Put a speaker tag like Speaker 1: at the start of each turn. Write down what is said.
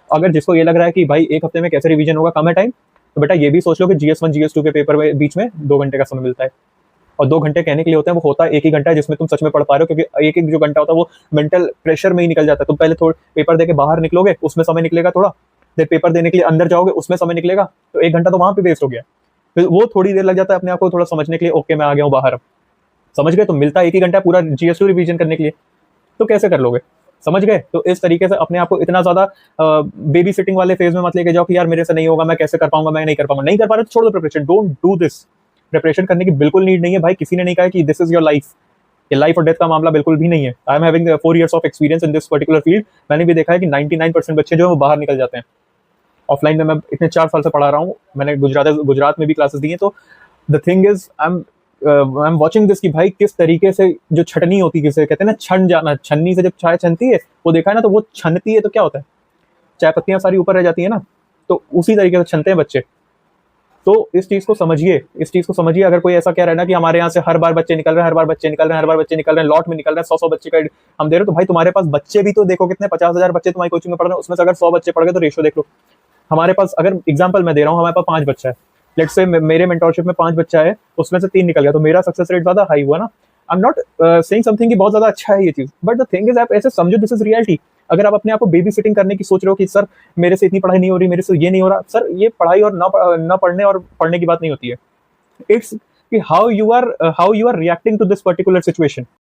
Speaker 1: अगर जिसको ये लग रहा है कि भाई 1 हफ्ते में कैसे रिवीजन होगा, कम है टाइम, तो बेटा ये भी सोच लो कि GS1 GS2 के पेपर में बीच में 2 घंटे का समय मिलता है। और 2 घंटे कहने के लिए होते हैं, वो होता है 1 ही घंटा है जिसमें तुम सच में पढ़ पा रहे हो, क्योंकि एक एक जो घंटा होता है वो मेंटल प्रेशर में ही निकल जाता है। तुम पहले थोड़ा पेपर देके बाहर निकलोगे, उसमें समय निकलेगा थोड़ा, फिर पेपर देने के लिए अंदर जाओगे, उसमें समय निकलेगा, तो 1 घंटा तो वहां पे वेस्ट हो गया। फिर वो थोड़ी देर लग जाता है अपने आप को थोड़ा समझने के लिए, ओके मैं आ गया हूँ बाहर, अब समझ गए, तो मिलता है 1 ही घंटा पूरा GS2 रिवीजन करने के लिए। तो कैसे कर लोगे, समझ गए? तो इस तरीके से अपने आप को इतना ज्यादा बेबी सिटिंग वाले फेज में मत लेके जाओ कि यार मेरे से नहीं होगा, मैं कैसे कर पाऊंगा, मैं नहीं कर पाऊंगा। नहीं कर पा रहे तो छोड़ दो preparation, don't do this. Preparation करने की बिल्कुल नीड नहीं है भाई, किसी ने नहीं कहा कि दिस इज योर लाइफ। ये लाइफ और डेथ का मामला बिल्कुल भी नहीं है। I am having 4 years of experience in this particular field. मैंने भी देखा है कि 99% बच्चे जो है वो बाहर निकल जाते हैं। ऑफलाइन में मैं इतने 4 साल से पढ़ा रहा हूँ, मैंने गुजरात में भी क्लासेस दी हैं। तो the thing is I am watching this कि भाई किस तरीके से जो छटनी होती है, किसे कहते हैं ना, छन जाना, छन्नी से जब चाय छनती है, वो देखा है ना, तो वो छनती है तो क्या होता है, चाय पत्तियां सारी ऊपर रह जाती है ना, तो उसी तरीके से छनते हैं बच्चे। तो इस चीज को समझिए, इस चीज को समझिए। अगर कोई ऐसा कह रहा है ना कि हमारे यहाँ से हर बार बच्चे निकल रहे हैं, हर बार बच्चे निकल रहे हैं, हर बार बच्चे निकल रहे हैं, लॉट में निकल रहे हैं, 100 बच्चे का हम दे रहे हो, तो भाई तुम्हारे पास बच्चे भी तो देखो कितने, 50,000 बच्चे तुम्हारी कोचिंग में पढ़ रहे हैं, उसमें से अगर 100 बच्चे पढ़ गए तो रेशियो देख लो। हमारे पास, अगर एग्जाम्पल मैं दे रहा हूँ, हमारे पास 5 बच्चा है, लेट्स से मेरे मेंटोरशिप में 5 बच्चा है, उसमें से 3 निकल गया, तो मेरा सक्सेस रेट ज्यादा हाई हुआ ना। I am not saying something कि बहुत ज्यादा अच्छा है ये चीज, बट द थिंग इज आप ऐसे समझो, दिस इज रियलिटी। अगर आप अपने आप को बेबी सिटिंग करने की सोच रहे हो कि सर मेरे से इतनी पढ़ाई नहीं हो रही, मेरे से ये नहीं हो रहा, सर ये पढ़ाई और ना पढ़ने और पढ़ने की बात नहीं होती है। इट्स कि how you are reacting to this particular situation.